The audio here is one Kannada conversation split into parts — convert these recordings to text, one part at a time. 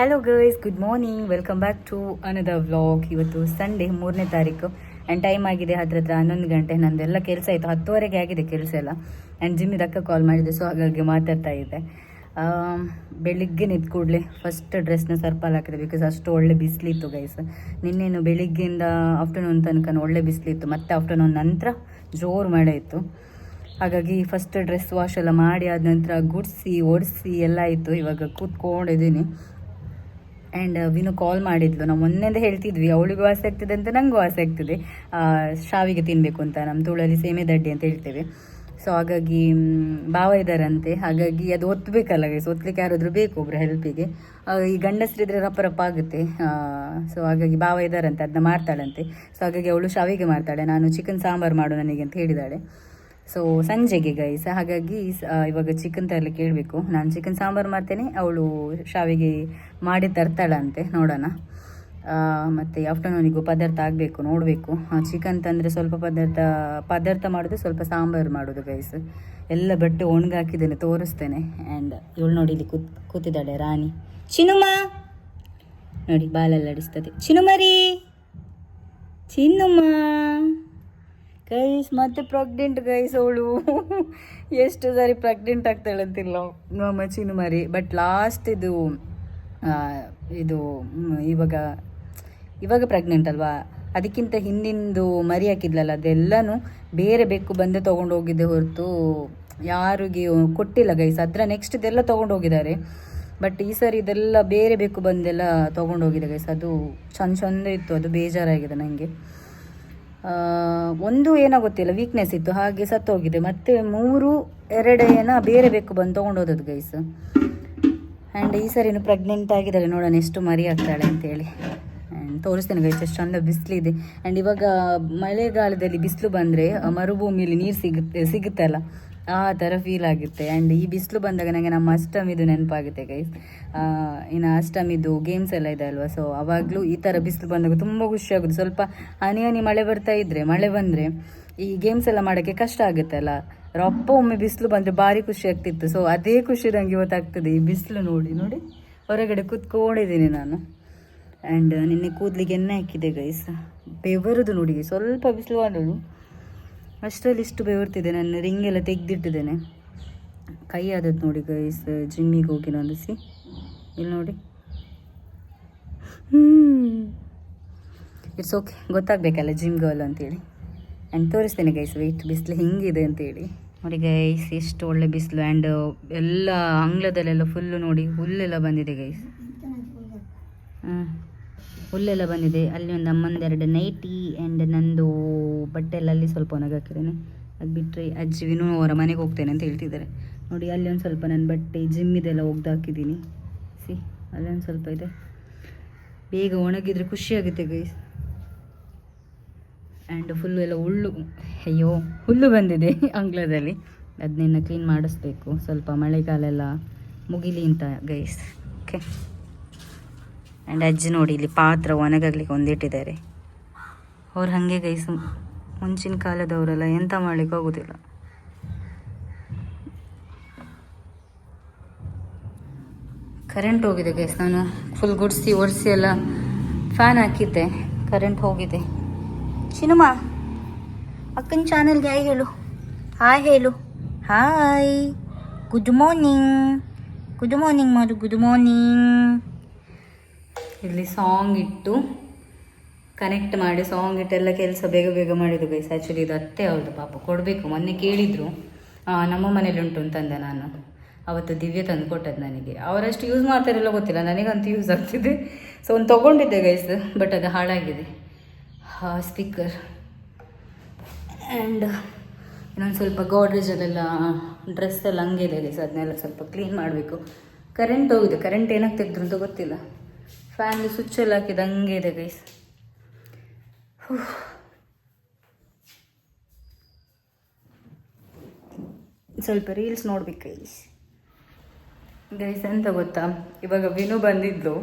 Hello guys, good morning, welcome back to another vlog. ಇವತ್ತು ಸಂಡೇ 3ನೇ ತಾರೀಕು ಆ್ಯಂಡ್ ಟೈಮ್ ಆಗಿದೆ ಹತ್ರ 11 ಗಂಟೆ. ನಂದೆಲ್ಲ ಕೆಲಸ ಆಯಿತು, 10ವರೆಗೆ ಆಗಿದೆ ಕೆಲಸ ಎಲ್ಲ. ಆ್ಯಂಡ್ ಜಿಮ್ಮಿದ ಅಕ್ಕ ಕಾಲ್ ಮಾಡಿದೆ, ಸೊ ಹಾಗಾಗಿ ಮಾತಾಡ್ತಾ ಇದ್ದೆ. ಬೆಳಿಗ್ಗೆ ನಿಂತ ಕೂಡಲೇ ಫಸ್ಟ್ ಡ್ರೆಸ್ನ ಸರ್ಪಲ್ಲಿ ಹಾಕಿದೆ, ಬಿಕಾಸ್ ಅಷ್ಟು ಒಳ್ಳೆ ಬಿಸಿಲಿತ್ತು ಗೈಸ್. ನಿನ್ನೇನು ಬೆಳಿಗ್ಗೆಯಿಂದ ಆಫ್ಟರ್ನೂನ್ ತನಕ ಒಳ್ಳೆ ಬಿಸಿಲಿತ್ತು, ಮತ್ತು ಆಫ್ಟರ್ನೂನ್ ನಂತರ ಜೋರು ಮಳೆ ಇತ್ತು. ಹಾಗಾಗಿ ಫಸ್ಟ್ ಡ್ರೆಸ್ ವಾಶ್ ಎಲ್ಲ ಮಾಡಿ ಆದ ನಂತರ ಗುಡಿಸಿ ಒಡಿಸಿ ಎಲ್ಲ ಆಯಿತು. ಇವಾಗ ಕೂತ್ಕೊಂಡಿದ್ದೀನಿ. ಆ್ಯಂಡ್ ವಿನು ಕಾಲ್ ಮಾಡಿದ್ಲು. ನಾವು ಮೊನ್ನೆಂದ ಹೇಳ್ತಿದ್ವಿ, ಅವಳಿಗೂ ಆಸೆ ಆಗ್ತಿದೆ ಅಂತ ನನಗೂ ಆಸೆ ಆಗ್ತಿದೆ ಶಾವಿಗೆ ತಿನ್ನಬೇಕು ಅಂತ. ನಮ್ಮ ತುಳಲ್ಲಿ ಸೇಮೆ ದಡ್ಡಿ ಅಂತ ಹೇಳ್ತೇವೆ. ಸೊ ಹಾಗಾಗಿ ಭಾವ ಇದ್ದಾರಂತೆ, ಹಾಗಾಗಿ ಅದು ಒತ್ತಬೇಕಲ್ಲ ಗೈಸ್, ಒತ್ತಲಿಕ್ಕೆ ಯಾರಾದರೂ ಬೇಕು ಒಬ್ಬರು ಹೆಲ್ಪಿಗೆ. ಈ ಗಂಡಸರಿದ್ರೆ ರಪ್ಪ ರಪ್ಪ ಆಗುತ್ತೆ. ಸೊ ಹಾಗಾಗಿ ಭಾವ ಇದ್ದಾರಂತೆ, ಅದನ್ನ ಮಾಡ್ತಾಳಂತೆ. ಸೊ ಹಾಗಾಗಿ ಅವಳು ಶಾವಿಗೆ ಮಾಡ್ತಾಳೆ, ನಾನು ಚಿಕನ್ ಸಾಂಬಾರು ಮಾಡು ನನಗೆ ಅಂತ ಹೇಳಿದ್ದಾಳೆ. ಸೊ ಸಂಜೆಗೆ ಗೈಸ್, ಹಾಗಾಗಿ ಇವಾಗ ಚಿಕನ್ ತರಲಿಕ್ಕೆ ಕೇಳಬೇಕು. ನಾನು ಚಿಕನ್ ಸಾಂಬಾರು ಮಾಡ್ತೇನೆ, ಅವಳು ಶಾವಿಗೆ ಮಾಡಿ ತರ್ತಾಳಂತೆ, ನೋಡೋಣ. ಮತ್ತು ಆಫ್ಟರ್ನೂನಿಗೂ ಪದಾರ್ಥ ಆಗಬೇಕು, ನೋಡಬೇಕು. ಚಿಕನ್ ತಂದರೆ ಸ್ವಲ್ಪ ಪದಾರ್ಥ ಮಾಡೋದು, ಸ್ವಲ್ಪ ಸಾಂಬಾರು ಮಾಡೋದು ಗೈಸ್. ಎಲ್ಲ ಬಟ್ಟೆ ಒಣಗಾಕಿದ್ದೇನೆ, ತೋರಿಸ್ತೇನೆ. ಆ್ಯಂಡ್ ಇವಳು ನೋಡಿ ಇಲ್ಲಿ ಕೂತಿದ್ದಾಳೆ ರಾಣಿ. ಚಿನುಮ ನೋಡಿ, ಬಾಲೆಲ್ಲ ಆಡಿಸ್ತದೆ. ಚಿನುಮರಿ, ಚಿನ್ನುಮ್ಮ ಗೈಸ್. ಮತ್ತೆ ಪ್ರೆಗ್ನೆಂಟ್ ಗೈಸ್ ಅವಳು. ಎಷ್ಟು ಸಾರಿ ಪ್ರೆಗ್ನೆಂಟ್ ಆಗ್ತಾಳಂತಿಲ್ಲ ನಮ್ಮ ಚಿನುಮರಿ. ಬಟ್ ಲಾಸ್ಟ್ ಇದು ಇವಾಗ ಪ್ರೆಗ್ನೆಂಟ್ ಅಲ್ವಾ, ಅದಕ್ಕಿಂತ ಹಿಂದಿಂದು ಮರಿ ಹಾಕಿದ್ಲಲ್ಲ, ಅದೆಲ್ಲನೂ ಬೇರೆ ಬೆಕ್ಕು ಬಂದು ತೊಗೊಂಡು ಹೋಗಿದ್ದೆ ಹೊರತು ಯಾರಿಗೆ ಕೊಟ್ಟಿಲ್ಲ ಗೈಸ್. ಅದರ ನೆಕ್ಸ್ಟ್ ಇದೆಲ್ಲ ತೊಗೊಂಡು ಹೋಗಿದ್ದಾರೆ. ಬಟ್ ಈ ಸರಿ ಇದೆಲ್ಲ ಬೇರೆ ಬೆಕ್ಕು ಬಂದೆಲ್ಲ ತೊಗೊಂಡು ಹೋಗಿದೆ ಗೈಸ್. ಅದು ಚಂದ ಇತ್ತು, ಅದು ಬೇಜಾರಾಗಿದೆ ನನಗೆ. ಒಂದು ಏನೋ ಗೊತ್ತಿಲ್ಲ, ವೀಕ್ನೆಸ್ ಇತ್ತು, ಹಾಗೆ ಸತ್ತೋಗಿದೆ. ಮತ್ತು 2 ಬೇರೆ ಬೇಕು ಬಂದು ತೊಗೊಂಡೋದದು ಗೈಸ್. ಆ್ಯಂಡ್ ಈ ಸರಿನೂ ಪ್ರೆಗ್ನೆಂಟ್ ಆಗಿದ್ದಾಳೆ, ನೋಡೋಣ ಎಷ್ಟು ಮರಿ ಆಗ್ತಾಳೆ ಅಂತೇಳಿ. ಆ್ಯಂಡ್ ತೋರಿಸ್ತೇನೆ ಗೈಸ್, ಎಷ್ಟು ಚಂದ ಬಿಸಿಲಿದೆ. ಆ್ಯಂಡ್ ಇವಾಗ ಮಳೆಗಾಲದಲ್ಲಿ ಬಿಸಿಲು ಬಂದರೆ ಮರುಭೂಮಿಯಲ್ಲಿ ನೀರು ಸಿಗುತ್ತಲ್ಲ, ಆ ಥರ ಫೀಲ್ ಆಗುತ್ತೆ. ಆ್ಯಂಡ್ ಈ ಬಿಸಿಲು ಬಂದಾಗ ನನಗೆ ನಮ್ಮ ಅಷ್ಟಮಿದು ನೆನಪಾಗುತ್ತೆ ಗೈಸ್. ಇನ್ನು ಅಷ್ಟಮಿದು ಗೇಮ್ಸ್ ಎಲ್ಲ ಇದೆ ಅಲ್ವಾ, ಸೊ ಆವಾಗಲೂ ಈ ಥರ ಬಿಸಿಲು ಬಂದಾಗ ತುಂಬ ಖುಷಿ ಆಗೋದು. ಸ್ವಲ್ಪ ಹನಿ ಮಳೆ ಬರ್ತಾ ಇದ್ದರೆ, ಮಳೆ ಬಂದರೆ ಈ ಗೇಮ್ಸ್ ಎಲ್ಲ ಮಾಡೋಕ್ಕೆ ಕಷ್ಟ ಆಗುತ್ತಲ್ಲ. ರಪ್ಪ ಒಮ್ಮೆ ಬಿಸಿಲು ಬಂದರೆ ಭಾರಿ ಖುಷಿ ಆಗ್ತಿತ್ತು. ಸೊ ಅದೇ ಖುಷಿ ನನಗೆ ಇವತ್ತಾಗ್ತದೆ. ಈ ಬಿಸಿಲು ನೋಡಿ ನೋಡಿ ಹೊರಗಡೆ ಕೂತ್ಕೊಂಡಿದ್ದೀನಿ ನಾನು. ಆ್ಯಂಡ್ ನಿನ್ನೆ ಕೂದಲಿಗೆ ಎಣ್ಣೆ ಹಾಕಿದೆ ಗೈಸ್, ಬೆವರುದು ನೋಡಿ. ಸ್ವಲ್ಪ ಬಿಸಿಲು ಬಂದಳು ಅಷ್ಟರಲ್ಲಿ ಇಷ್ಟು ಬೆವರ್ತಿದೆ. ನಾನು ರಿಂಗ್ ಎಲ್ಲ ತೆಗೆದಿಟ್ಟಿದ್ದೇನೆ. ಕೈ ಆದದ್ದು ನೋಡಿ ಗೈಸ್, ಜಿಮ್ಮಿಗೆ ಹೋಗಿ ನಂದಿಸಿ ಇಲ್ಲಿ ನೋಡಿ. ಇಟ್ಸ್ ಓಕೆ, ಗೊತ್ತಾಗಬೇಕಲ್ಲ ಜಿಮ್ ಗರ್ಲ್ ಅಂತೇಳಿ. ಆ್ಯಂಡ್ ತೋರಿಸ್ತೇನೆ ಗೈಸ್ ವೆಯ್ಟ್, ಬಿಸಿಲು ಹಿಂಗಿದೆ ಅಂತೇಳಿ. ನೋಡಿ ಗೈಸ್, ಎಷ್ಟು ಒಳ್ಳೆ ಬಿಸಿಲು. ಆ್ಯಂಡ್ ಎಲ್ಲ ಅಂಗಳದಲ್ಲೆಲ್ಲ ಫುಲ್ಲು ನೋಡಿ ಹುಲ್ಲೆಲ್ಲ ಬಂದಿದೆ ಗೈಸ್. ಹುಲ್ಲೆಲ್ಲ ಬಂದಿದೆ. ಅಲ್ಲಿ ಒಂದು ಅಮ್ಮಂದು 2 ನೈಟಿ ಆ್ಯಂಡ್ ನಂದು ಬಟ್ಟೆ ಎಲ್ಲ ಅಲ್ಲಿ ಸ್ವಲ್ಪ ಒಣಗಾಕಿದ್ದೇನೆ. ಅದು ಬಿಟ್ಟರೆ ಅಜ್ಜಿ ವಿನು ಅವರ ಮನೆಗೆ ಹೋಗ್ತೇನೆ ಅಂತ ಹೇಳ್ತಿದ್ದಾರೆ. ನೋಡಿ ಅಲ್ಲಿ ಒಂದು ಸ್ವಲ್ಪ ನನ್ನ ಬಟ್ಟೆ ಜಿಮ್ಮಿದೆಲ್ಲ ಒಗ್ದಾಕಿದ್ದೀನಿ. ಅಲ್ಲೊಂದು ಸ್ವಲ್ಪ ಇದೆ, ಬೇಗ ಒಣಗಿದ್ರೆ ಖುಷಿಯಾಗುತ್ತೆ ಗೈಸ್. ಆ್ಯಂಡ್ ಫುಲ್ಲು ಎಲ್ಲ ಹುಲ್ಲು ಬಂದಿದೆ ಅಂಗಳದಲ್ಲಿ. ಅದನ್ನೆಲ್ಲ ಕ್ಲೀನ್ ಮಾಡಿಸ್ಬೇಕು, ಸ್ವಲ್ಪ ಮಳೆಗಾಲ ಎಲ್ಲ ಮುಗಿಲಿ ಅಂತ ಗೈಸ್. ಓಕೆ. ಆ್ಯಂಡ್ ಅಜ್ಜಿ ನೋಡಿ ಇಲ್ಲಿ ಪಾತ್ರ ಒಣಗಾಗ್ಲಿಕ್ಕೆ ಒಂದಿಟ್ಟಿದ್ದಾರೆ. ಅವ್ರು ಹಾಗೆ ಗೈಸ್, ಮುಂಚಿನ ಕಾಲದವರೆಲ್ಲ ಎಂತ ಮಾಡ್ಲಿಕ್ಕೆ ಆಗೋದಿಲ್ಲ. ಕರೆಂಟ್ ಹೋಗಿದೆ ಗೈಸ್. ನಾನು ಫುಲ್ ಗುಡಿಸಿ ಒರೆಸಿ ಎಲ್ಲ ಫ್ಯಾನ್ ಹಾಕಿದ್ದೆ, ಕರೆಂಟ್ ಹೋಗಿದೆ. ಚಿನುಮ, ಅಕ್ಕನ ಚಾನಲ್ಗೆ ಹಾಯ್ ಹೇಳು. ಹಾಯ್ ಹೇಳು. Hi, good morning. Good morning ಮಾಡು, ಗುಡ್ ಮಾರ್ನಿಂಗ್. ಇಲ್ಲಿ ಸಾಂಗ್ ಇಟ್ಟು ಕನೆಕ್ಟ್ ಮಾಡಿ, ಸಾಂಗ್ ಇಟ್ಟೆಲ್ಲ ಕೆಲಸ ಬೇಗ ಬೇಗ ಮಾಡಿದ್ದು ಗೈಸ್. ಆ್ಯಕ್ಚುಲಿ ಇದು ಅತ್ತೆ ಅವ್ರದ್ದು, ಪಾಪ ಕೊಡಬೇಕು. ಮೊನ್ನೆ ಕೇಳಿದರು, ನಮ್ಮ ಮನೇಲಿ ಉಂಟು ಅಂತಂದೆ ನಾನು. ಅವತ್ತು ದಿವ್ಯ ತಂದು ಕೊಟ್ಟದ್ದು ನನಗೆ. ಅವರಷ್ಟು ಯೂಸ್ ಮಾಡ್ತಾರಿಲ್ಲ ಗೊತ್ತಿಲ್ಲ, ನನಗಂತೂ ಯೂಸ್ ಆಗ್ತಿದೆ. ಸೊ ಒಂದು ತೊಗೊಂಡಿದ್ದೆ ಗೈಸ್, ಬಟ್ ಅದು ಹಾಳಾಗಿದೆ ಸ್ಪೀಕರ್. ಆ್ಯಂಡ್ ಇನ್ನೊಂದು ಸ್ವಲ್ಪ ಗೋಡ್ರೇಜಲ್ಲೆಲ್ಲ ಡ್ರೆಸ್ ಎಲ್ಲ ಹಂಗೆ ಇದೆ ಗೈಸ್, ಅದನ್ನೆಲ್ಲ ಸ್ವಲ್ಪ ಕ್ಲೀನ್ ಮಾಡಬೇಕು. ಕರೆಂಟ್ ಹೋಗಿದೆ, ಕರೆಂಟ್ ಏನಕ್ಕೆ ತೆಗೆದ್ರು ಅಂತ ಗೊತ್ತಿಲ್ಲ. ಫ್ಯಾನ್ಗೆ ಸ್ವಿಚ್ ಎಲ್ಲ ಹಾಕಿದ್ದು ಹಂಗೆ ಇದೆ ಗೈಸ್. ಸ್ವಲ್ಪ ರೀಲ್ಸ್ ನೋಡ್ಬೇಕು ಗೈಸ್. ಎಂತ ಗೊತ್ತಾ, ಇವಾಗ ವಿನು ಬಂದಿದ್ಲು,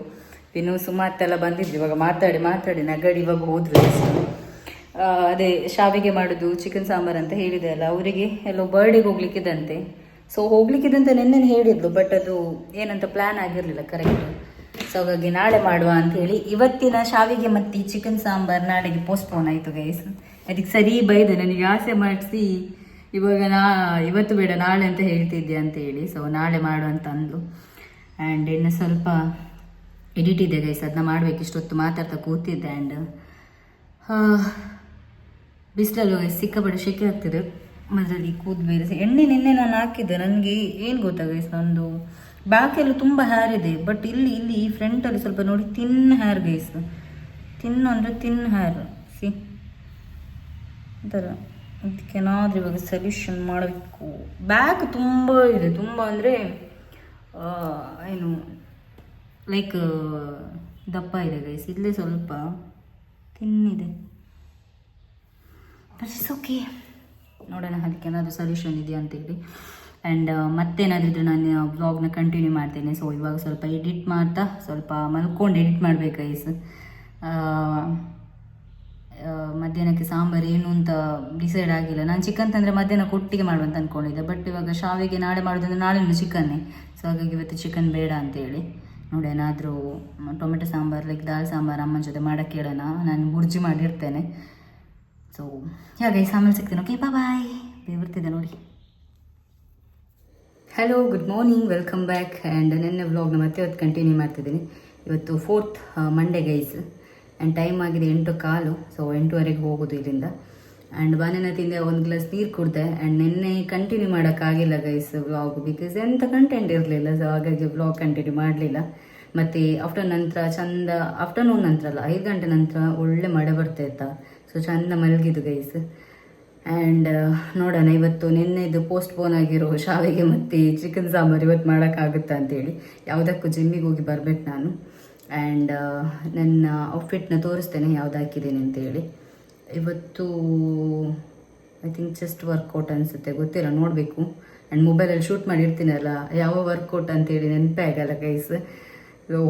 ವಿನು ಸುಮಾರ್ತೆಲ್ಲ ಬಂದಿದ್ಲು. ಇವಾಗ ಮಾತಾಡಿ ನಗಡಿ ಇವಾಗ ಹೋದ್ವಿ. ಅದೇ ಶಾವಿಗೆ ಮಾಡೋದು, ಚಿಕನ್ ಸಾಂಬಾರು ಅಂತ ಹೇಳಿದೆ ಅಲ್ಲ, ಅವರಿಗೆ ಎಲ್ಲೋ ಬರ್ಡೇಗೆ ಹೋಗ್ಲಿಕ್ಕಿದಂತೆ. ಸೊ ಹೋಗ್ಲಿಕ್ಕಿದಂತೆ ನೆನ್ನೆ ಹೇಳಿದ್ಲು, ಬಟ್ ಅದು ಏನಂತ ಪ್ಲ್ಯಾನ್ ಆಗಿರಲಿಲ್ಲ ಕರೆಕ್ಟ್. ಸೊ ಹಾಗಾಗಿ ನಾಳೆ ಮಾಡುವ ಅಂತ ಹೇಳಿ ಇವತ್ತಿನ ಶಾವಿಗೆ ಮತ್ತು ಈ ಚಿಕನ್ ಸಾಂಬಾರ್ ನಾಳೆಗೆ ಪೋಸ್ಟ್ಪೋನ್ ಆಯಿತು ಗೈಸ್. ಅದಕ್ಕೆ ಸರಿ ಬೈದೆ ನನಗೆ ಆಸೆ ಮಾಡಿಸಿ ಇವಾಗ ಇವತ್ತು ಬೇಡ ನಾಳೆ ಅಂತ ಹೇಳ್ತಿದ್ದೆ ಅಂತ ಹೇಳಿ. ಸೊ ನಾಳೆ ಮಾಡುವಂತ ಅಂದ್ಲು. ಆ್ಯಂಡ್ ಇನ್ನು ಸ್ವಲ್ಪ ಎಡಿಟ್ ಇದೆ ಗೈಸ್, ಅದನ್ನ ಮಾಡಬೇಕು. ಇಷ್ಟೊತ್ತು ಮಾತಾಡ್ತಾ ಕೂತಿದ್ದೆ. ಆ್ಯಂಡ್ ಬಿಸಿಲಲ್ಲಿ ಸಿಕ್ಕಾಪಟ್ಟೆ ಶೆಕೆ ಆಗ್ತಿದೆ. ಮದ್ರಲ್ಲಿ ಕೂದ್ ಬೇರೆ ಎಣ್ಣೆ ನಿನ್ನೆ ನಾನು ಹಾಕಿದ್ದೆ. ನನಗೆ ಏನು ಗೊತ್ತಾ ಗೈಸ್, ನಂದು ಬ್ಯಾಕೆಲ್ಲ ತುಂಬ ಹೇರ್ ಇದೆ, ಬಟ್ ಇಲ್ಲಿ ಈ ಫ್ರಂಟಲ್ಲಿ ಸ್ವಲ್ಪ ನೋಡಿ ತಿನ್ ಹೇರ್ ಗೈಸ್. ಅಂದರೆ ತಿನ್ ಹೇರ್ ಸಿ ಈ ಥರ. ಅದಕ್ಕೇನಾದ್ರೂ ಇವಾಗ ಸೊಲ್ಯೂಷನ್ ಮಾಡಬೇಕು. ಬ್ಯಾಕ್ ತುಂಬ ಇದೆ, ತುಂಬ ಅಂದರೆ ಏನು ಲೈಕ್ ದಪ್ಪ ಇದೆ ಗೈಸ್. ಇಲ್ಲೇ ಸ್ವಲ್ಪ ತಿನ್ನಿದೆ. ಓಕೆ, ನೋಡೋಣ ಅದಕ್ಕೇನಾದರೂ ಸೊಲ್ಯೂಷನ್ ಇದೆಯಾ ಅಂತೇಳಿ. ಆ್ಯಂಡ್ ಮತ್ತೇನಾದರೂ ಇದ್ರೆ ನಾನು ವ್ಲಾಗ್ನ ಕಂಟಿನ್ಯೂ ಮಾಡ್ತೇನೆ. ಸೊ ಇವಾಗ ಸ್ವಲ್ಪ ಎಡಿಟ್ ಮಾಡ್ತಾ ಸ್ವಲ್ಪ ಮಲ್ಕೊಂಡು ಎಡಿಟ್ ಮಾಡಬೇಕು ಗೈಸ್. ಮಧ್ಯಾಹ್ನಕ್ಕೆ ಸಾಂಬಾರು ಏನು ಅಂತ ಡಿಸೈಡ್ ಆಗಿಲ್ಲ. ನಾನು ಚಿಕನ್ ತಂದರೆ ಮಧ್ಯಾಹ್ನ ಕೊಟ್ಟಿಗೆ ಮಾಡುವಂತ ಅಂದ್ಕೊಂಡಿದ್ದೆ, ಬಟ್ ಇವಾಗ ಶಾವಿಗೆ ನಾಳೆ ಮಾಡೋದಂದ್ರೆ ನಾಳೆನೂ ಚಿಕನ್ನೇ. ಸೊ ಹಾಗಾಗಿ ಇವತ್ತು ಚಿಕನ್ ಬೇಡ ಅಂತೇಳಿ ನೋಡಿ ಏನಾದರೂ ಟೊಮೆಟೊ ಸಾಂಬಾರು ಲೈಕ್ ದಾಲ್ ಸಾಂಬಾರು ಅಮ್ಮನ ಜೊತೆ ಮಾಡೋಕ್ಕೆ ಹೇಳೋಣ. ನಾನು ಬುರ್ಜಿ ಮಾಡಿರ್ತೇನೆ. ಸೊ ಹಾಗೆ ಆಮೇಲೆ ಸಿಗ್ತೇನೆ. Okay bye. ಬರ್ತಿದ್ದೆ ನೋಡಿ. Hello, good morning, welcome back. And ನೆನ್ನೆ ವ್ಲಾಗ್ನ ಮತ್ತೆ ಇವತ್ತು ಕಂಟಿನ್ಯೂ ಮಾಡ್ತಿದ್ದೀನಿ. ಇವತ್ತು 4th Monday guys. And time ಆಗಿದೆ 8:15. ಸೊ 8:30 ಹೋಗೋದು ಇಲ್ಲಿಂದ. ಆ್ಯಂಡ್ ಬನಾನ ತಿಂದೆ, ಒಂದು ಗ್ಲಾಸ್ ನೀರು ಕುಡಿದೆ. ಆ್ಯಂಡ್ ನಿನ್ನೆ ಕಂಟಿನ್ಯೂ ಮಾಡೋಕ್ಕಾಗಿಲ್ಲ ಗೈಸ್ ವ್ಲಾಗ್, ಬಿಕಾಸ್ ಎಂಥ ಕಂಟೆಂಟ್ ಇರಲಿಲ್ಲ. ಸೊ ಹಾಗಾಗಿ ವ್ಲಾಗ್ ಕಂಟಿನ್ಯೂ ಮಾಡಲಿಲ್ಲ. ಮತ್ತು ಆಫ್ಟರ್ನೂನ್ ನಂತರ ಅಲ್ಲ, 5 ಗಂಟೆ ನಂತರ ಒಳ್ಳೆ ಮಳೆ ಬರ್ತಾಯಿತ್ತಾ. ಸೊ ಚಂದ ಮಲಗಿದ್ದು ಗೈಸ್. ಆ್ಯಂಡ್ ನೋಡೋಣ ಇವತ್ತು ನಿನ್ನೆದು ಪೋಸ್ಟ್ಪೋನ್ ಆಗಿರೋ ಶಾವಿಗೆ ಮತ್ತು ಚಿಕನ್ ಸಾಂಬಾರು ಇವತ್ತು ಮಾಡೋಕ್ಕಾಗುತ್ತಾ ಅಂತೇಳಿ. ಯಾವುದಕ್ಕೂ ಜಿಮ್ಮಿಗೆ ಹೋಗಿ ಬರಬೇಕು ನಾನು. ಆ್ಯಂಡ್ ನನ್ನ ಔಟ್ಫಿಟ್ನ ತೋರಿಸ್ತೇನೆ ಯಾವ್ದು ಹಾಕಿದ್ದೀನಿ ಅಂತೇಳಿ. ಇವತ್ತು ಐ ಥಿಂಕ್ ಚೆಸ್ಟ್ ವರ್ಕೌಟ್ ಅನಿಸುತ್ತೆ, ಗೊತ್ತಿಲ್ಲ, ನೋಡಬೇಕು. ಆ್ಯಂಡ್ ಮೊಬೈಲಲ್ಲಿ ಶೂಟ್ ಮಾಡಿರ್ತೀನಲ್ಲ, ಯಾವ ವರ್ಕೌಟ್ ಅಂತೇಳಿ ನೆನಪೇ ಆಗಲ್ಲ ಗೈಸ್.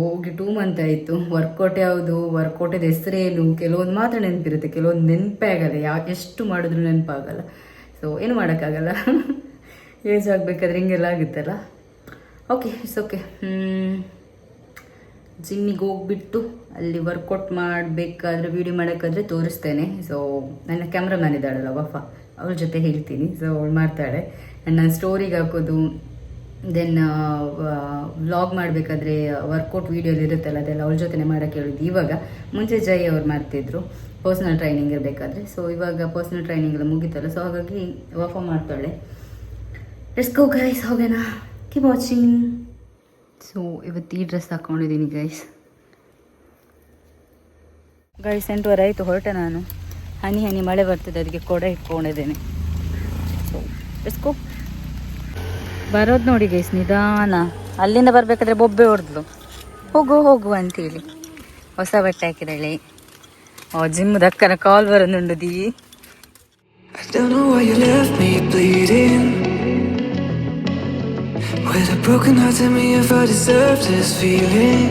ಹೋಗಿ 2 ಮಂತ್ ಆಯಿತು. ವರ್ಕೌಟ್ ಯಾವುದು, ವರ್ಕೌಟದ ಹೆಸರೇನು, ಕೆಲವೊಂದು ಮಾತ್ರ ನೆನಪಿರುತ್ತೆ, ಕೆಲವೊಂದು ನೆನಪೇ ಆಗಲ್ಲ. ಎಷ್ಟು ಮಾಡಿದ್ರು ನೆನಪಾಗಲ್ಲ. ಸೊ ಏನು ಮಾಡೋಕ್ಕಾಗಲ್ಲ. ಏಜ್ ಆಗಬೇಕಾದ್ರೆ ಹಿಂಗೆಲ್ಲ ಆಗುತ್ತಲ್ಲ. Okay, it's okay. ಜಿಮ್ಮಿಗೆ ಹೋಗ್ಬಿಟ್ಟು ಅಲ್ಲಿ ವರ್ಕೌಟ್ ಮಾಡಬೇಕಾದ್ರೆ ವೀಡಿಯೋ ಮಾಡೋಕ್ಕಾದ್ರೆ ತೋರಿಸ್ತೇನೆ. ಸೊ ನನ್ನ ಕ್ಯಾಮ್ರಾಮ್ಯಾನ್ ಇದ್ದಾಳಲ್ಲ ವಫ, ಅವ್ರ ಜೊತೆ ಹೇಳ್ತೀನಿ. ಸೊ ಅವಳು ಮಾಡ್ತಾಳೆ. ಆ್ಯಂಡ್ ನಾನು ಸ್ಟೋರಿಗೆ ಹಾಕೋದು, ದೆನ್ ವ್ಲಾಗ್ ಮಾಡಬೇಕಾದ್ರೆ ವರ್ಕೌಟ್ ವೀಡಿಯೋಲಿ ಇರುತ್ತಲ್ಲ, ಅದೆಲ್ಲ ಅವಳ ಜೊತೆ ಮಾಡೋಕ್ಕೆ ಹೇಳಿದ್ದು. ಇವಾಗ ಮುಂಚೆ ಜೈ ಅವ್ರು ಮಾಡ್ತಿದ್ರು ಪರ್ಸ್ನಲ್ ಟ್ರೈನಿಂಗ್ ಇರಬೇಕಾದ್ರೆ. ಸೊ ಇವಾಗ ಪರ್ಸ್ನಲ್ ಟ್ರೈನಿಂಗ್ ಎಲ್ಲ ಮುಗಿತಲ್ಲ, ಸೊ ಹಾಗಾಗಿ ವಫ ಮಾಡ್ತಾಳೆ. ಲೆಟ್ಸ್ ಗೋ ಗೈಸ್, ಹೋಗೋಣ. Keep watching. ಸೊ ಇವತ್ತು ಈ ಡ್ರೆಸ್ ಹಾಕ್ಕೊಂಡಿದ್ದೀನಿ ಗೈಸ್. 8:30 ಆಯಿತು, ಹೊರಟೆ ನಾನು. ಹನಿ ಮಳೆ ಬರ್ತಿದೆ, ಅದಕ್ಕೆ ಕೊಡ ಇಟ್ಕೊಂಡಿದ್ದೇನೆ. So let's go. ಬರೋದು ನೋಡಿ ಗೈಸ್, ನಿಧಾನ. ಅಲ್ಲಿಂದ ಬರಬೇಕಾದ್ರೆ ಬೊಬ್ಬೆ ಹೊಡೆದ್ಲು, ಹೋಗು ಅಂತೇಳಿ. ಹೊಸ ಬಟ್ಟೆ ಹಾಕಿದಾಳೆ. ಜಿಮ್ ದಕ್ಕನ ಕಾಲ್ ಬರೋದುಂಡು ದೀ. With a broken heart, tell me if I deserve this feeling.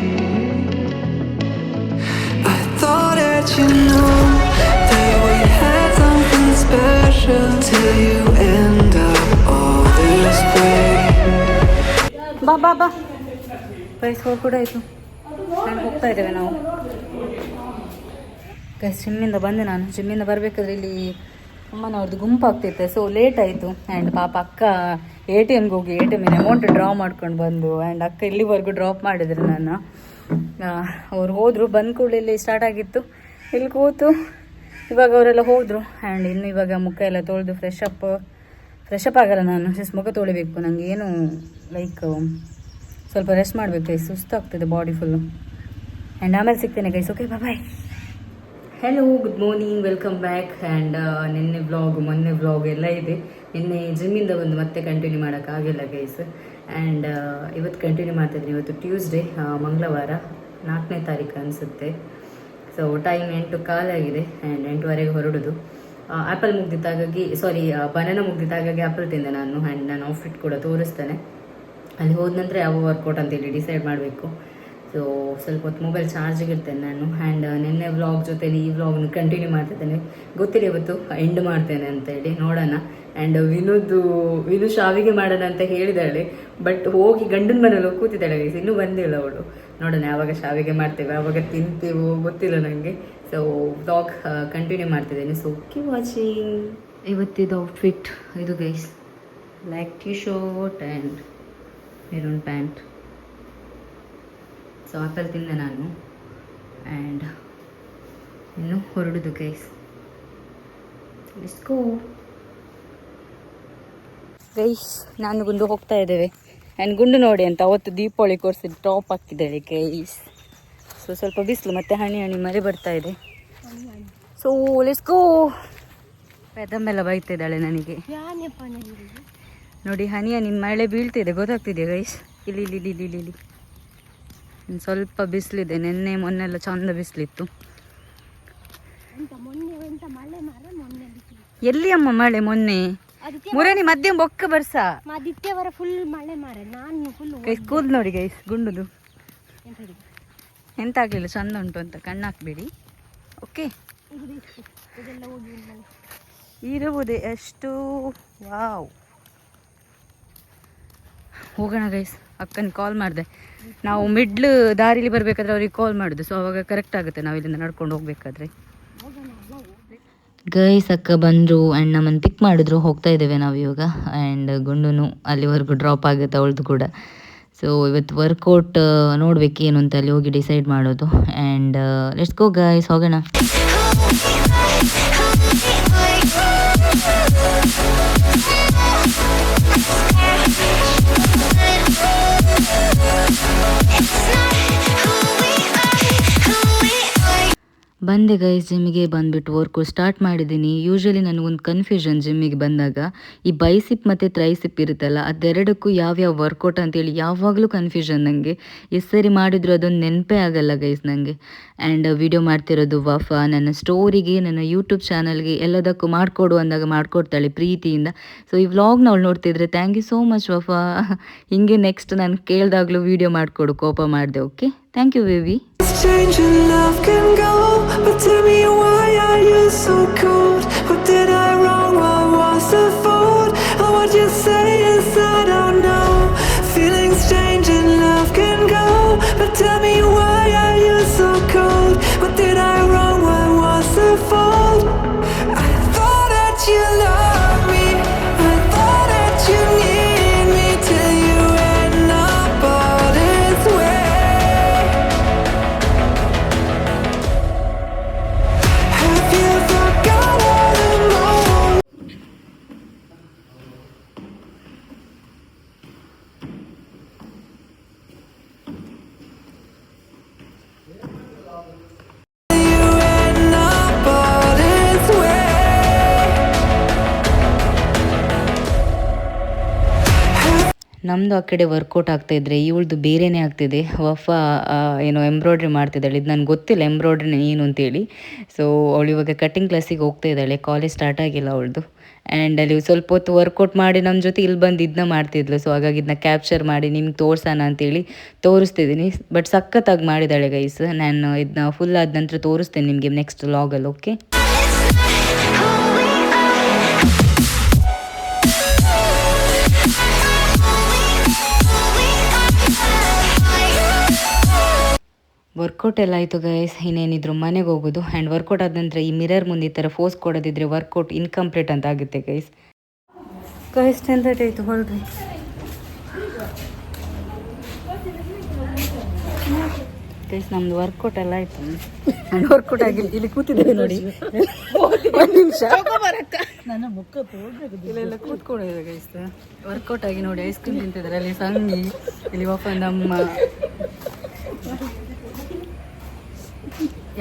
I thought that you know that we had something special till you end up all this way. ಬಾ ಬೈಸ್ಕೋ ಕೂಡ ಆಯಿತು. ನಾನು ಹೋಗ್ತಾ ಇದ್ದೇವೆ ನಾವು ಗೈಸ್. ಜಿಮ್ಮಿಂದ ಬಂದೆ ನಾನು. ಜಿಮ್ಮಿಂದ ಬರಬೇಕಾದ್ರೆ ಇಲ್ಲಿ ಅಮ್ಮನವ್ರದ್ದು ಗುಂಪು ಆಗ್ತೈತೆ. ಸೊ ಲೇಟ್ ಆಯಿತು. ಆ್ಯಂಡ್ ಪಾಪ ಅಕ್ಕ ATMಗೆ ಹೋಗಿ ATMಿನ ಅಮೌಂಟ್ ಡ್ರಾ ಮಾಡ್ಕೊಂಡು ಬಂದು. ಆ್ಯಂಡ್ ಅಕ್ಕ ಇಲ್ಲಿವರೆಗೂ ಡ್ರಾಪ್ ಮಾಡಿದ್ರು ನಾನು. ಅವ್ರು ಹೋದರು. ಬಂದ ಕೂಡಲೇ ಇಲ್ಲಿ ಸ್ಟಾರ್ಟ್ ಆಗಿತ್ತು. ಇಲ್ಲಿ ಕೂತು ಇವಾಗ ಅವರೆಲ್ಲ ಹೋದರು. ಆ್ಯಂಡ್ ಇನ್ನು ಇವಾಗ ಮುಖ ಎಲ್ಲ ತೊಳೆದು ಫ್ರೆಶ್ ಅಪ್ ಆಗಲ್ಲ ನಾನು, ಜಸ್ಟ್ ಮುಖ ತೊಳಿಬೇಕು. ನನಗೆ ಏನು ಲೈಕ್ ಸ್ವಲ್ಪ ರೆಸ್ಟ್ ಮಾಡಬೇಕು ಗೈಸ್, ಸುಸ್ತಾಗ್ತದೆ ಬಾಡಿ ಫುಲ್ಲು. ಆ್ಯಂಡ್ ಆಮೇಲೆ ಸಿಗ್ತೇನೆ guys. Okay bye. Hello, good morning, welcome back. And ನಿನ್ನೆ ವ್ಲಾಗ್ ಮೊನ್ನೆ ವ್ಲಾಗ್ ಎಲ್ಲ ಇದೆ. ನಿನ್ನೆ ಜಿಮ್ಮಿಂದ ಬಂದು ಮತ್ತೆ ಕಂಟಿನ್ಯೂ ಮಾಡೋಕ್ಕಾಗಿಲ್ಲ ಗೈಸ್. ಆ್ಯಂಡ್ ಇವತ್ತು ಕಂಟಿನ್ಯೂ ಮಾಡ್ತಿದ್ದೀನಿ. ಇವತ್ತು ಟ್ಯೂಸ್ಡೇ, ಮಂಗಳವಾರ 4ನೇ ತಾರೀಕು ಅನಿಸುತ್ತೆ. ಸೊ ಟೈಮ್ 8:15 ಆಗಿದೆ. ಆ್ಯಂಡ್ 8:30 ಹೊರಡೋದು. ಆ್ಯಪಲ್ ಮುಗ್ದಿತ್ತಾಗಾಗಿ ಬನಾನ ಮುಗ್ದಿತ್ತಾಗಾಗಿ ಆ್ಯಪಲ್ ತಿಂದೆ ನಾನು. ಆ್ಯಂಡ್ ನಾನು ಔಟ್ಫಿಟ್ ಕೂಡ ತೋರಿಸ್ತೇನೆ. ಅಲ್ಲಿ ಹೋದ ನಂತರ ಯಾವ ವರ್ಕೌಟ್ ಅಂತೇಳಿ ಡಿಸೈಡ್ ಮಾಡಬೇಕು. ಸೊ ಸ್ವಲ್ಪ ಹೊತ್ತು ಮೊಬೈಲ್ ಚಾರ್ಜಿಗೆ ಇರ್ತೇನೆ ನಾನು. ಆ್ಯಂಡ್ ನಿನ್ನೆ ವ್ಲಾಗ್ ಜೊತೆಲಿ ಈ ವ್ಲಾಗ್ನ ಕಂಟಿನ್ಯೂ ಮಾಡ್ತಿದ್ದೇನೆ. ಗೊತ್ತಿಲ್ಲ ಇವತ್ತು ಎಂಡ್ ಮಾಡ್ತೇನೆ ಅಂತೇಳಿ, ನೋಡೋಣ. ಆ್ಯಂಡ್ ವಿನು ಶಾವಿಗೆ ಮಾಡೋಣ ಅಂತ ಹೇಳಿದಾಳೆ. ಬಟ್ ಹೋಗಿ ಗಂಡನ ಮನೇಲಿ ಕೂತಿದ್ದಾಳೆ ಗೈಸ್, ಇನ್ನೂ ಬಂದಿಲ್ಲ ಅವಳು. ನೋಡೋಣ ಯಾವಾಗ ಶಾವಿಗೆ ಮಾಡ್ತೇವೆ ಯಾವಾಗ ತಿಂತೇವೋ ಗೊತ್ತಿಲ್ಲ ನನಗೆ. ಸೊ ವ್ಲಾಗ್ ಕಂಟಿನ್ಯೂ ಮಾಡ್ತಿದ್ದೇನೆ. So keep watching. ಇವತ್ತಿದು ಔಟ್ಫಿಟ್ ಇದು guys, black T shirt and maroon pant. So apple ತಿಂದೆ ನಾನು ಆ್ಯಂಡ್ ಇನ್ನು ಹೊರಡುದು ಗೈಸ್. Let's go guys. ನಾನು ಗುಂಡು ಹೋಗ್ತಾ ಇದ್ದೇವೆ ಆ್ಯಂಡ್ ಗುಂಡು ನೋಡಿ ಅಂತ ಅವತ್ತು ದೀಪಾವಳಿ ಕೋರ್ಸಿದ ಟಾಪ್ ಹಾಕಿದ್ದಾಳೆ ಗೈಸ್. ಸೊ ಸ್ವಲ್ಪ ಬಿಸಿಲು ಮತ್ತು ಹನಿ ಹನಿ ಮಳೆ ಬರ್ತಾ ಇದೆ. So let's go. ಪೆದಮ್ಮೆಲ್ಲ ಬೈತಿದ್ದಾಳೆ ನನಗೆ ನೋಡಿ. ಹನಿ ಹನಿ ಮಳೆ ಬೀಳ್ತಿದೆ ಗೊತ್ತಾಗ್ತಿದೆ ಗೈಸ್. ಇಲ್ಲಿ ಇಲ್ಲಿ ಇಲ್ಲಿ ಇಲ್ಲಿ ಇಲ್ಲಿ ಸ್ವಲ್ಪ ಬಿಸಿಲಿದೆ. ನೆನ್ನೆ ಮೊನ್ನೆಲ್ಲ ಚಂದ ಬಿಸಿಲಿತ್ತು. ಎಲ್ಲಿ ಅಮ್ಮ ಮಳೆ ಮೊನ್ನೆ? ಮುರೇನಿ ಮಧ್ಯ ಬೊಕ್ಕ ಬರ್ಸ ಫುಲ್ ಮಳೆ ಮಾರೆ. ನಾನು ಫುಲ್ ಕೂದ್ ನೋಡಿ ಗೈಸ್ ಗುಂಡುದು ಎಂತ ಆಗ್ಲಿಲ್ಲ, ಚಂದ ಉಂಟು ಅಂತ ಕಣ್ಣಾಕ್ಬೇಡಿ. ಓಕೆ ಇರುವುದೇ ಅಷ್ಟು. ವಾವ್, ಹೋಗೋಣ ಗೈಸ್. ಅಕ್ಕನ ಕಾಲ್ ಮಾಡಿದೆ. ನಾವು ಮಿಡ್ಲ್ ದಾರಿಲಿ ಬರಬೇಕಾದ್ರೆ ಅವ್ರಿಗೆ ಕಾಲ್ ಮಾಡೋದು. ಸೊ ಅವಾಗ ಕರೆಕ್ಟ್ ಆಗುತ್ತೆ ನಾವು ಇಲ್ಲಿಂದ ನಡ್ಕೊಂಡು ಹೋಗ್ಬೇಕಾದ್ರೆ. ಗೈಸ್ ಅಕ್ಕ ಬಂದರು ಆ್ಯಂಡ್ ನಮ್ಮನ್ನು ಪಿಕ್ ಮಾಡಿದ್ರು. ಹೋಗ್ತಾ ಇದ್ದೇವೆ ನಾವು ಇವಾಗ. ಆ್ಯಂಡ್ ಗುಂಡುನು ಅಲ್ಲಿವರೆಗೂ ಡ್ರಾಪ್ ಆಗುತ್ತೆ ಅವಳದು ಕೂಡ. ಸೊ ಇವತ್ತು ವರ್ಕೌಟ್ ನೋಡ್ಬೇಕು ಏನು ಅಂತ ಅಲ್ಲಿ ಹೋಗಿ ಡಿಸೈಡ್ ಮಾಡೋದು. ಆ್ಯಂಡ್ ಲೆಟ್ಸ್ ಗೋ ಗೈಸ್, ಹೋಗೋಣ. ಬಂದೆ ಗೈಸ್ ಜಿಮ್ಮಿಗೆ. ಬಂದುಬಿಟ್ಟು ವರ್ಕೌಟ್ ಸ್ಟಾರ್ಟ್ ಮಾಡಿದ್ದೀನಿ. ಯೂಶ್ವಲಿ ನನಗೊಂದು ಕನ್ಫ್ಯೂಷನ್ ಜಿಮ್ಮಿಗೆ ಬಂದಾಗ, ಈ ಬೈಸಿಪ್ ಮತ್ತು ಟ್ರೈಸಿಪ್ ಇರುತ್ತಲ್ಲ ಅದೆರಡಕ್ಕೂ ಯಾವ್ಯಾವ ವರ್ಕೌಟ್ ಅಂತೇಳಿ ಯಾವಾಗಲೂ ಕನ್ಫ್ಯೂಷನ್ ನನಗೆ. ಎಷ್ಟು ಸರಿ ಮಾಡಿದ್ರು ಅದೊಂದು ನೆನಪೇ ಆಗಲ್ಲ ಗೈಸ್ ನನಗೆ. ಆ್ಯಂಡ್ ವಿಡಿಯೋ ಮಾಡ್ತಿರೋದು ವಫಾ ನನ್ನ ಸ್ಟೋರಿಗೆ, ನನ್ನ ಯೂಟ್ಯೂಬ್ ಚಾನಲ್ಗೆ ಎಲ್ಲದಕ್ಕೂ ಮಾಡಿಕೊಡು ಅಂದಾಗ ಮಾಡಿಕೊಡ್ತಾಳೆ ಪ್ರೀತಿಯಿಂದ. ಸೊ ಈ ವ್ಲಾಗ್ನ ಅವಳು ನೋಡ್ತಿದ್ರೆ thank you so much Wafa. ಹಿಂಗೆ ನೆಕ್ಸ್ಟ್ ನಾನು ಕೇಳಿದಾಗಲೂ ವಿಡಿಯೋ ಮಾಡಿಕೊಡು, ಕೋಪ ಮಾಡಿದೆ. Okay, thank you baby. Change and love can go, but tell me why are you so cold? What did I wrong? What was the fault? Or what you say is I don't know. Feelings change and love can go, but tell me why are you so cold? What did I wrong? What was the fault? I thought that you loved me, I thought that you need me till you end up all this way. ನಮ್ಮದು ಆ ಕಡೆ ವರ್ಕೌಟ್ ಆಗ್ತಾಯಿದ್ರೆ ಇವಳ್ದು ಬೇರೆಯೇ ಆಗ್ತಿದೆ. ವಫಾ ಏನೋ ಎಂಬ್ರಾಯ್ಡ್ರಿ ಮಾಡ್ತಿದ್ದಾಳೆ. ಇದು ನನಗೆ ಗೊತ್ತಿಲ್ಲ ಎಂಬ್ರಾಯ್ಡ್ರಿನ ಏನು ಅಂತೇಳಿ. ಸೊ ಅವಳು ಇವಾಗ ಕಟ್ಟಿಂಗ್ ಕ್ಲಾಸಿಗೆ ಹೋಗ್ತಾ ಇದ್ದಾಳೆ. ಕಾಲೇಜ್ ಸ್ಟಾರ್ಟ್ ಆಗಿಲ್ಲ ಅವಳದು. ಆ್ಯಂಡ್ ಅಲ್ಲಿ ಸ್ವಲ್ಪ ಹೊತ್ತು ವರ್ಕೌಟ್ ಮಾಡಿ ನಮ್ಮ ಜೊತೆ ಇಲ್ಲಿ ಬಂದು ಇದನ್ನ ಮಾಡ್ತಿದ್ಲು. ಸೊ ಹಾಗಾಗಿ ಇದನ್ನ ಕ್ಯಾಪ್ಚರ್ ಮಾಡಿ ನಿಮ್ಗೆ ತೋರ್ಸೋಣ ಅಂತೇಳಿ ತೋರಿಸ್ತಿದ್ದೀನಿ. ಬಟ್ ಸಖತ್ತಾಗಿ ಮಾಡಿದ್ದಾಳೆ ಗೈಸ್. ನಾನು ಇದನ್ನ ಫುಲ್ ಆದ ನಂತರ ತೋರಿಸ್ತೇನೆ ನಿಮಗೆ ನೆಕ್ಸ್ಟ್ ವ್ಲಾಗಲ್ಲಿ. ಓಕೆ, ವರ್ಕೌಟ್ ಎಲ್ಲ ಆಯಿತು ಗೈಸ್. ಇನ್ನೇನಿದ್ರು ಮನೆಗೆ ಹೋಗೋದು. ಆ್ಯಂಡ್ ವರ್ಕೌಟ್ ಆದ ನಂತರ ಈ ಮಿರರ್ ಮುಂದೆ ಈ ಥರ ಫೋರ್ಸ್ ಕೊಡೋದಿದ್ರೆ ವರ್ಕೌಟ್ ಇನ್ಕಂಪ್ಲೀಟ್ ಅಂತ ಆಗುತ್ತೆ ಗೈಸ್. ಗೈಸ್ 10:30 ಆಯಿತು, ಹೊರಡ್ರಿ. ಗೈಸ್ ನಮ್ದು ವರ್ಕೌಟ್ ಎಲ್ಲ ಆಯಿತು. ಆ್ಯಂಡ್ ವರ್ಕೌಟ್ ಆಗಿಲ್ಲ. ಇಲ್ಲಿ ಕೂತಿದ್ದೇವೆ ನೋಡಿ, ಒಂದು ನಿಮಿಷ ಇಲ್ಲೆಲ್ಲ ಕೂತ್ಕೊಂಡಿದೆ ಗೈಸ್. ವರ್ಕೌಟ್ ಆಗಿ ನೋಡಿ ಐಸ್ ಕ್ರೀಮ್ ತಿಂತಿದ್ದಾರೆ. ಅಲ್ಲಿ ಸಂಗಿ, ಇಲ್ಲಿ ಒಪ್ಪಂದಮ್ಮ,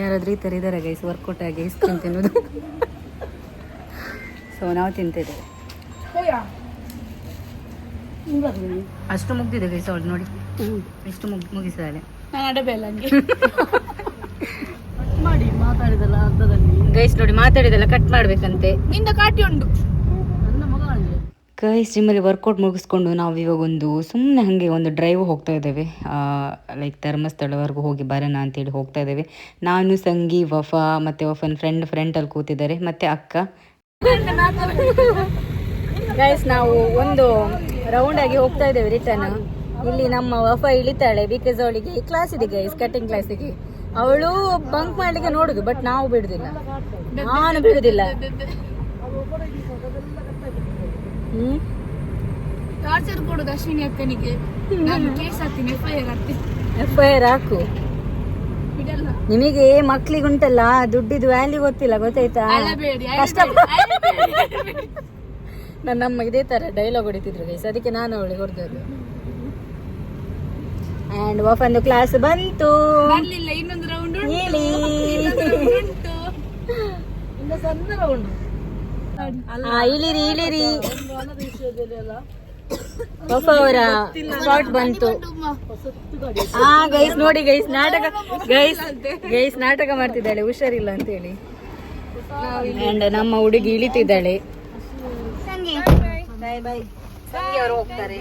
ಯಾರಾದ್ರೂ ಈ ಥರ ಇದ್ದಾರೆ ಗೈಸ್ ವರ್ಕೌಟ್ ಆಗಿ ಐಸ್ ಕ್ರೀಮ್ ತಿನ್ನೋದು. ಸೊ ನಾವು ತಿಂತಿದ್ದೇವೆ. ಅಷ್ಟು ಮುಗ್ದಿದೆ ಗೈಸ್ ಅವಳು ನೋಡಿ, ಎಷ್ಟು ಮುಗಿಸಿದಾಳೆ. ಗೈಸ್ ನೋಡಿ ಮಾತಾಡಿದೆಲ್ಲ ಕಟ್ ಮಾಡ್ಬೇಕಂತೆ. ಗೈಸ್ ಜಿಮ್ಮಲ್ಲಿ ವರ್ಕೌಟ್ ಮುಗಿಸ್ಕೊಂಡು ನಾವು ಇವಾಗ ಸುಮ್ಮನೆ ಹಾಗೆ ಒಂದು ಡ್ರೈವ್ ಹೋಗ್ತಾ ಇದ್ದೇವೆ. ಲೈಕ್ ಧರ್ಮಸ್ಥಳವರೆಗೂ ಹೋಗಿ ಬರೋಣ ಅಂತೇಳಿ ಹೋಗ್ತಾ ಇದ್ದೇವೆ. ನಾನು, ಸಂಗಿ, ವಫಾ ಮತ್ತು ವಫನ್ ಫ್ರೆಂಡಲ್ಲಿ ಕೂತಿದ್ದಾರೆ, ಮತ್ತು ಅಕ್ಕ. ಗೈಸ್ ನಾವು ಒಂದು ರೌಂಡ್ ಆಗಿ ಹೋಗ್ತಾ ಇದ್ದೇವೆ ರಿಟರ್ನ್. ಇಲ್ಲಿ ನಮ್ಮ ವಫ ಇಳಿತಾಳೆ ಬಿಕಾಸ್ ಅವಳಿಗೆ ಕ್ಲಾಸ್ ಇದೆ ಗೈಸ್, ಕಟಿಂಗ್ ಕ್ಲಾಸಿಗೆ. ಅವಳು ಬಂಕ್ ಮಾಡ್ಲಿಕ್ಕೆ ನೋಡುದು, ಬಟ್ ನಾವು ಬಿಡುದಿಲ್ಲ, ನಾನು ಬಿಡುದಿಲ್ಲ. ಟಾರ್ಚರ್ ಕೊಡುದು ಅಶ್ವಿನಿ ಅಕ್ಕನಿಗೆ. ನಾನು ಕೇಸ್ ಹಾಕ್ತೀನಿ, FIR ಹಾಕು. ಬಿಡಲ್ಲ. ನಿಮಗೆ ಮಕ್ಳಿಗೆ ಉಂಟಲ್ಲ ದುಡ್ಡಿದು ವ್ಯಾಲ್ಯೂ ಗೊತ್ತಿಲ್ಲ, ಗೊತ್ತಾಯ್ತಾ? ಅಳಬೇಡಿ, ಕಷ್ಟ. ನನ್ನಮ್ಮ ಇದೇ ತರ ಡೈಲಾಗ್ ಹೊಡಿತಿದ್ರು ಗೈಸ್, ಅದಕ್ಕೆ ನಾನು ಅವಳಿಗೆ ಹೊಡೆದದ್ದು. ಅಂಡ್ ವಫಂದು ಕ್ಲಾಸ್ ಬಂತು. ಬರ್ಲಿಲ್ಲ, ಇನ್ನೊಂದು ರೌಂಡ್ ಹೇಳಿ ಉಂಟು. ಇನ್ನು ಸಣ್ಣ ರೌಂಡ್. ಇಳಿರಿ ಇಳಿರಿ. ವಫ ಅವರ ಸ್ಪಾಟ್ ಬಂತು. ಗೈಸ್ ನೋಡಿ ಗೈಸ್, ಗೈಸ್ ನಾಟಕ ಮಾಡ್ತಿದ್ದಾಳೆ, ಹುಷಾರಿಲ್ಲ ಅಂತ ಹೇಳಿ. ಅಂಡ್ ನಮ್ಮ ಹುಡುಗಿ ಇಳಿತಿದ್ದಾಳೆ. ಬಾಯ್ ಬಾಯ್. ಸಂಜೆ ಅವರು ಹೋಗ್ತಾರೆ.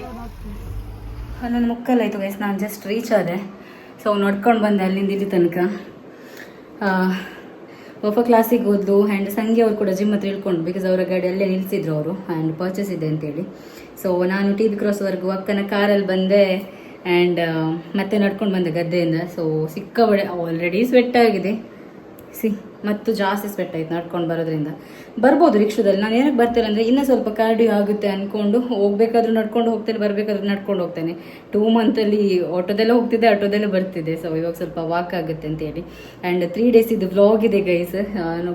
ನನ್ನ ಮುಕ್ಕಲ್ಲಾಯ್ತು ಗೈಸ್, ನಾನು ಜಸ್ಟ್ ರೀಚ್ ಆದೆ. ಸೊ ನೋಡ್ಕೊಂಡು ಬಂದೆ ಅಲ್ಲಿಂದ ಇಲ್ಲಿ ತನಕ. ಒಬ್ಬ ಕ್ಲಾಸಿಗೆ ಹೋದ್ಲು. ಆ್ಯಂಡ್ ಸಂಜೆ ಅವ್ರು ಕೂಡ ಜಿಮ್ ಹತ್ರ ಇಳ್ಕೊಂಡು, ಬಿಕಾಸ್ ಅವರ ಗಾಡಿ ಅಲ್ಲೇ ನಿಲ್ಲಿಸಿದ್ರು ಅವರು, ಆ್ಯಂಡ್ ಪರ್ಚೇಸ್ ಇದೆ ಅಂತೇಳಿ. ಸೊ ನಾನು TB ಕ್ರಾಸ್ವರೆಗೂ ಅಕ್ಕನ ಕಾರಲ್ಲಿ ಬಂದೆ. ಆ್ಯಂಡ್ ಮತ್ತೆ ನಡ್ಕೊಂಡು ಬಂದೆ ಗದ್ದೆಯಿಂದ. ಸೊ ಸಿಕ್ಕಾಬಡೆ ಆಲ್ರೆಡಿ ಸ್ವೆಟ್ ಆಗಿದೆ, ಮತ್ತು ಜಾಸ್ತಿ ಸ್ವೆಟ್ ಆಯ್ತು ನಡ್ಕೊಂಡು ಬರೋದ್ರಿಂದ. ಬರ್ಬೋದು ರಿಕ್ಷಾದಲ್ಲಿ, ನಾನು ಏನಕ್ಕೆ ಬರ್ತಿಲ್ಲ ಅಂದರೆ ಇನ್ನೂ ಸ್ವಲ್ಪ ಕಾರ್ಡಿಯೋ ಆಗುತ್ತೆ ಅಂದ್ಕೊಂಡು ಹೋಗ್ಬೇಕಾದ್ರೂ ನಡ್ಕೊಂಡು ಹೋಗ್ತೇನೆ, ಬರಬೇಕಾದ್ರೂ ನಡ್ಕೊಂಡು ಹೋಗ್ತೇನೆ. 2 ಮಂತಲ್ಲಿ ಆಟೋದೆಲ್ಲ ಹೋಗ್ತಿದ್ದೆ, ಆಟೋದೆಲ್ಲ ಬರ್ತಿದ್ದೆ. ಸೊ ಇವಾಗ ಸ್ವಲ್ಪ ವಾಕ್ ಆಗುತ್ತೆ ಅಂತೇಳಿ. ಆ್ಯಂಡ್ 3 ಡೇಸ್ ಇದು ವ್ಲಾಗ್ ಇದೆ ಗೈಸ್,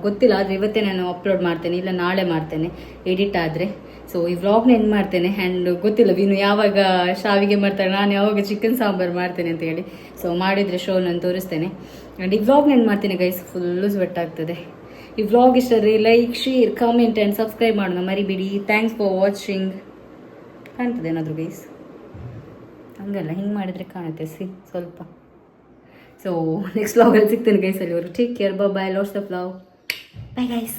ಗೊತ್ತಿಲ್ಲ, ಆದರೆ ಇವತ್ತೇ ನಾನು ಅಪ್ಲೋಡ್ ಮಾಡ್ತೇನೆ, ಇಲ್ಲ ನಾಳೆ ಮಾಡ್ತೇನೆ ಎಡಿಟ್ ಆದರೆ. ಸೊ ಈ ವ್ಲಾಗ್ನ ಎಂಡ್ ಮಾಡ್ತೇನೆ. ಆ್ಯಂಡ್ ಗೊತ್ತಿಲ್ಲ ವಿನು ಯಾವಾಗ ಶಾವಿಗೆ ಮಾಡ್ತಾಳೆ, ನಾನು ಯಾವಾಗ ಚಿಕನ್ ಸಾಂಬಾರು ಮಾಡ್ತೇನೆ ಅಂತ ಹೇಳಿ. ಸೊ ಮಾಡಿದರೆ ಶೋ ನಾನು ತೋರಿಸ್ತೇನೆ. ಆ್ಯಂಡ್ ಈ ವ್ಲಾಗ್ನ ಎಂಡ್ ಮಾಡ್ತೇನೆ ಗೈಸ್, ಫುಲ್ಲು ಸ್ವೆಟ್ ಆಗ್ತದೆ. ಈ ವ್ಲಾಗ್ ಇಷ್ಟ ರೀ, like, share, comment and subscribe ಮಾಡೋಣ ಮರಿಬೇಡಿ. Thanks for watching. ಕಾಣ್ತದೆ ಏನಾದರೂ ಗೈಸ್? ಹಂಗಲ್ಲ, ಹಿಂಗೆ ಮಾಡಿದರೆ ಕಾಣುತ್ತೆ ಸ್ವಲ್ಪ. ಸೊ ನೆಕ್ಸ್ಟ್ ವ್ಲಾಗಲ್ಲಿ ಸಿಗ್ತೇನೆ ಗೈಸ್. ಅಲ್ಲಿವರೆಗೂ take care, bye, lots of love, bye guys.